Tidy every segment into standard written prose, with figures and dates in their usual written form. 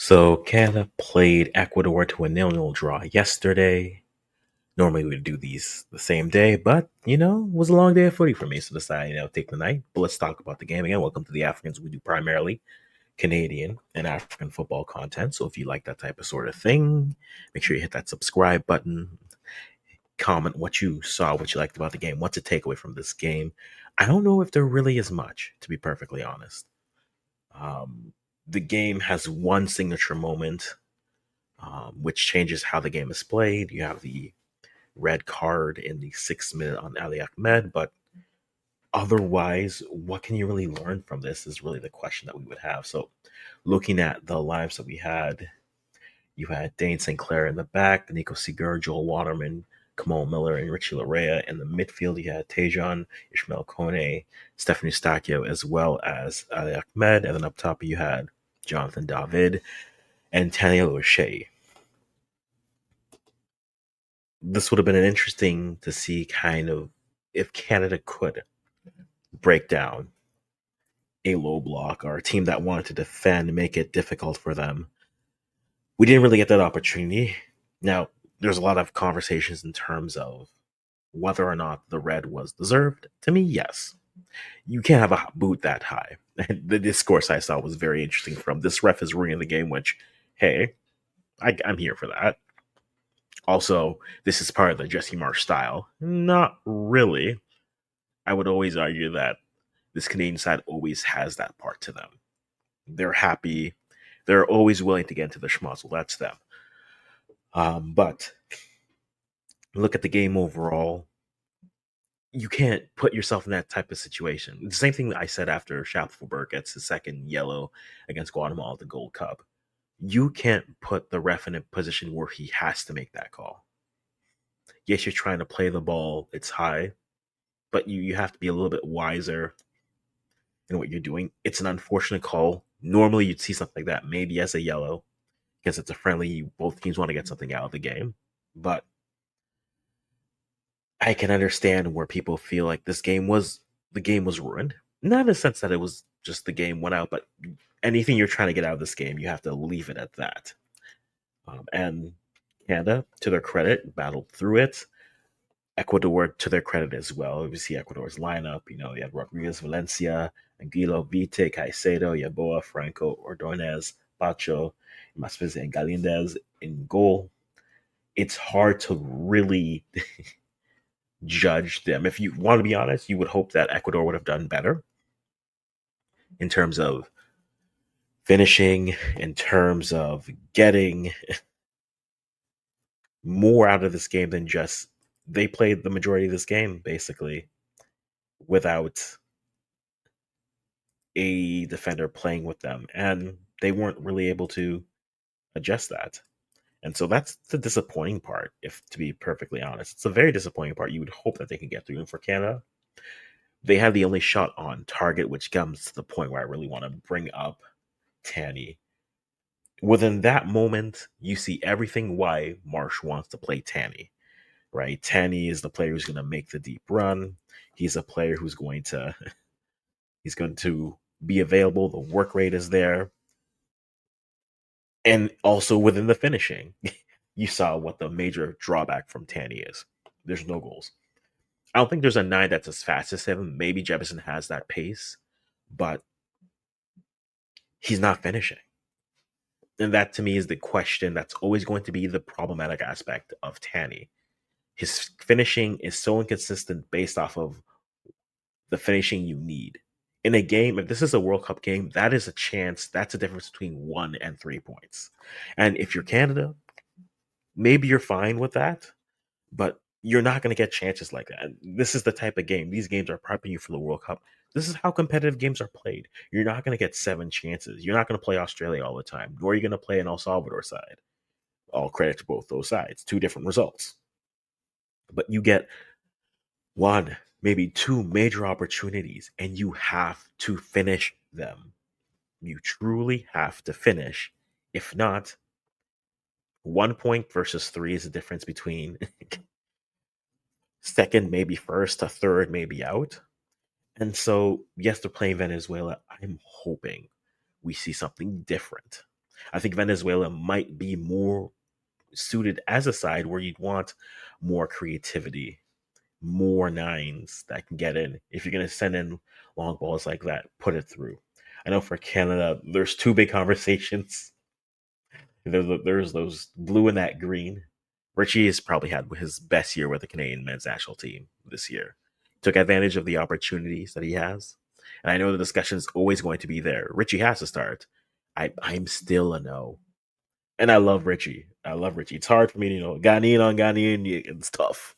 So Canada played Ecuador to a 0-0 draw yesterday. Normally we'd do these the same day, but it was a long day of footy for me, so decided take the night. But let's talk about the game again. Welcome to the Africans. We do primarily Canadian and African football content. So if you like that type of sort of thing, make sure you hit that subscribe button. Comment what you saw, what you liked about the game. What's a takeaway from this game? I don't know if there really is much, to be perfectly honest. Um, the game has one signature moment which changes how the game is played. You have the red card in the 6th minute on Ali Ahmed, but otherwise, what can you really learn from this is really the question that we would have. So, looking at the lives that we had, you had Dane Sinclair in the back, Nico Segur, Joel Waterman, Kamal Miller, and Richie Larea. In the midfield, you had Tejan, Ishmael Kone, Stephanie Stakio, as well as Ali Ahmed. And then up top, you had Jonathan David and Tanya O'Shea. This would have been an interesting to see kind of if Canada could break down a low block or a team that wanted to defend, make it difficult for them. We didn't really get that opportunity. Now, there's a lot of conversations in terms of whether or not the red was deserved. To me, yes. You can't have a boot that high. And the discourse I saw was very interesting from this ref is ruining the game, which, hey, I'm here for that. Also, this is part of the Jesse Marsh style. Not really. I would always argue that this Canadian side always has that part to them. They're happy. They're always willing to get into the schmuzzle. That's them. But look at the game overall. You can't put yourself in that type of situation. The same thing that I said after Schaffelberg gets his second yellow against Guatemala at the Gold Cup. You can't put the ref in a position where he has to make that call. Yes, you're trying to play the ball, it's high, but you have to be a little bit wiser in what you're doing. It's an unfortunate call. Normally, you'd see something like that, maybe as a yellow, because it's a friendly. Both teams want to get something out of the game. But I can understand where people feel like the game was ruined. Not in the sense that it was just the game went out, but anything you're trying to get out of this game, you have to leave it at that. And Canada, to their credit, battled through it. Ecuador, to their credit as well. We see Ecuador's lineup. You had Rodriguez, Valencia, Anguilo, Vite, Caicedo, Yaboa, Franco, Ordonez, Pacho, Maspez, and Galindez in goal. It's hard to really judge them. If you want to be honest, you would hope that Ecuador would have done better in terms of finishing, in terms of getting more out of this game than just they played the majority of this game basically without a defender playing with them, and they weren't really able to adjust that. And so that's the disappointing part, if to be perfectly honest. It's a very disappointing part. You would hope that they can get through. And for Canada, they have the only shot on target, which comes to the point where I really want to bring up Tanny. Within that moment, you see everything why Marsh wants to play Tanny, right? Tanny is the player who's going to make the deep run. He's a player who's going to he's going to be available. The work rate is there. And also within the finishing, you saw what the major drawback from Tanny is. There's no goals. I don't think there's a nine that's as fast as him. Maybe Jefferson has that pace, but he's not finishing. And that to me is the question that's always going to be the problematic aspect of Tanny. His finishing is so inconsistent based off of the finishing you need. In a game, if this is a World Cup game, that is a chance. That's a difference between 1 and 3 points. And if you're Canada, maybe you're fine with that, but you're not going to get chances like that. This is the type of game. These games are prepping you for the World Cup. This is how competitive games are played. You're not going to get 7 chances. You're not going to play Australia all the time, nor are you going to play an El Salvador side. All credit to both those sides. Two different results. But you get one, maybe two major opportunities, and you have to finish them. You truly have to finish. If not, 1 point versus three is the difference between second, maybe first, a third, maybe out. And so, yes, they're playing Venezuela. I'm hoping we see something different. I think Venezuela might be more suited as a side where you'd want more creativity, more nines that can get in. If you're going to send in long balls like that, put it through. I know for Canada, there's two big conversations. There's those blue and that green. Richie has probably had his best year with the Canadian men's national team this year. Took advantage of the opportunities that he has. And I know the discussion is always going to be there. Richie has to start. I'm still a no. And I love Richie. I love Richie. It's hard for me to, Ghanaian on Ghanaian, it's tough.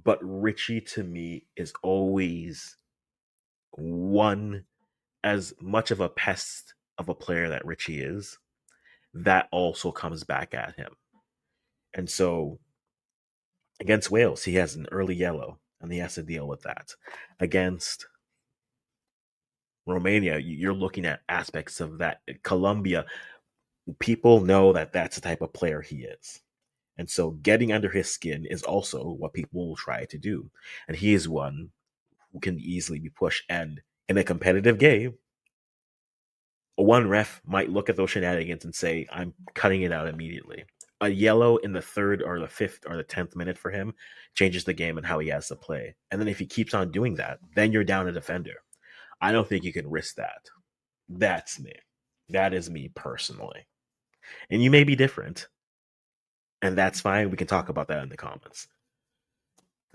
But Richie to me is always one, as much of a pest of a player that Richie is, that also comes back at him. And so against Wales, he has an early yellow and he has to deal with that. Against Romania, you're looking at aspects of that. Colombia, people know that that's the type of player he is. And so getting under his skin is also what people will try to do. And he is one who can easily be pushed. And in a competitive game, one ref might look at those shenanigans and say, I'm cutting it out immediately. A yellow in the third or the fifth or the 10th minute for him changes the game and how he has to play. And then if he keeps on doing that, then you're down a defender. I don't think you can risk that. That's me. That is me personally. And you may be different. And that's fine. We can talk about that in the comments.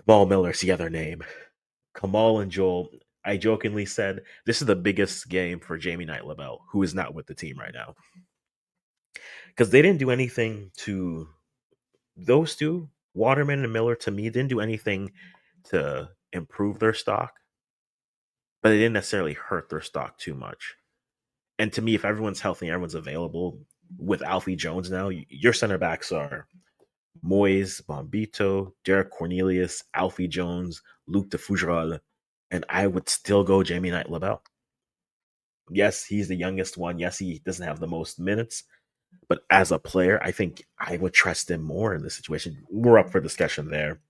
Kamal Miller's the other name. Kamal and Joel, I jokingly said, this is the biggest game for Jamie Knight LaBelle, who is not with the team right now. Because they didn't do anything to those two, Waterman and Miller, to me, didn't do anything to improve their stock, but they didn't necessarily hurt their stock too much. And to me, if everyone's healthy, everyone's available with Alfie Jones now, your center backs are Moyes, Bombito, Derek Cornelius, Alfie Jones, Luc de Fougerolles, and I would still go Jamie Knight LaBelle. Yes, he's the youngest one. Yes, he doesn't have the most minutes, but as a player, I think I would trust him more in this situation. We're up for discussion there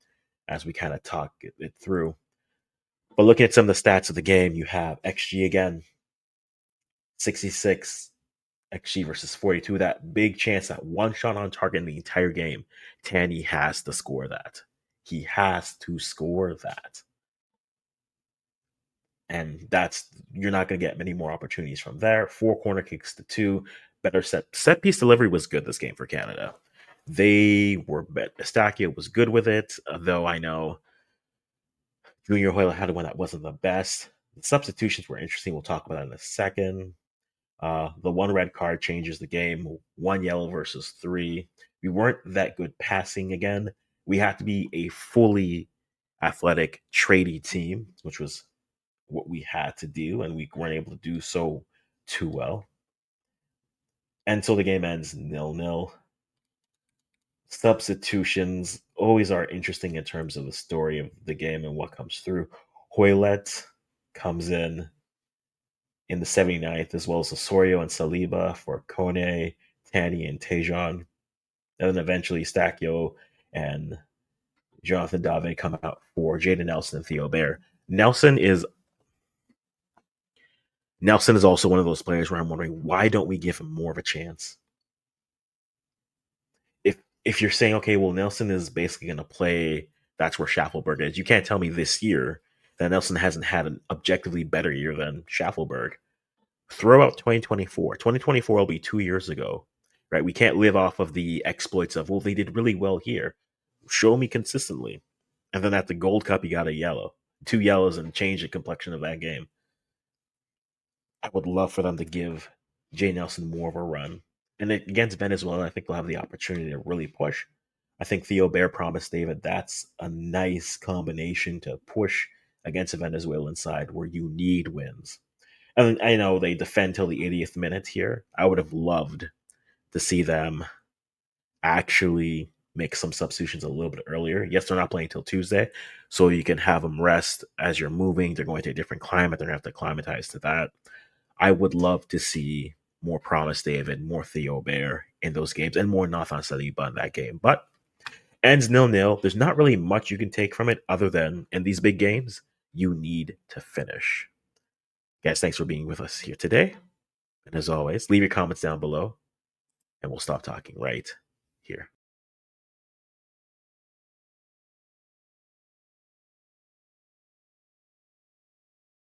as we kind of talk it through. But looking at some of the stats of the game, you have XG again, 66 XG versus 42. That big chance, that one shot on target in the entire game. Tanny has to score that. He has to score that. And that's, you're not going to get many more opportunities from there. 4 corner kicks to 2. Better set piece delivery was good this game for Canada. They were Estacio was good with it, though I know Junior Hoyle had one that wasn't the best. The substitutions were interesting. We'll talk about that in a second. The one red card changes the game. 1 yellow versus 3. We weren't that good passing again. We had to be a fully athletic, tradey team, which was what we had to do, and we weren't able to do so too well. And so the game ends 0-0. Substitutions always are interesting in terms of the story of the game and what comes through. Hoylett comes in the 79th, as well as Osorio and Saliba for Kone, Tanny, and Tejan. And then eventually Stacchio and Jonathan Dave come out for Jaden Nelson and Theo Bair. Nelson is also one of those players where I'm wondering, why don't we give him more of a chance? If you're saying, okay, well, Nelson is basically going to play, that's where Schaffelberg is. You can't tell me this year that Nelson hasn't had an objectively better year than Schaffelberg. Throw out 2024. 2024 will be 2 years ago, right? We can't live off of the exploits of, well, they did really well here. Show me consistently. And then at the Gold Cup, you got a yellow. 2 yellows and change the complexion of that game. I would love for them to give Jay Nelson more of a run. And against Venezuela, I think they'll have the opportunity to really push. I think Theo Bair promised David that's a nice combination to push against a Venezuelan side where you need wins. And I know they defend till the 80th minute here. I would have loved to see them actually make some substitutions a little bit earlier. Yes, they're not playing till Tuesday, so you can have them rest as you're moving. They're going to a different climate. They're going to have to acclimatize to that. I would love to see more Promise David, more Theo Bair in those games, and more Nathan Saliba in that game. But ends 0-0. There's not really much you can take from it other than in these big games, you need to finish. Guys, thanks for being with us here today. And as always, leave your comments down below, and we'll stop talking right here.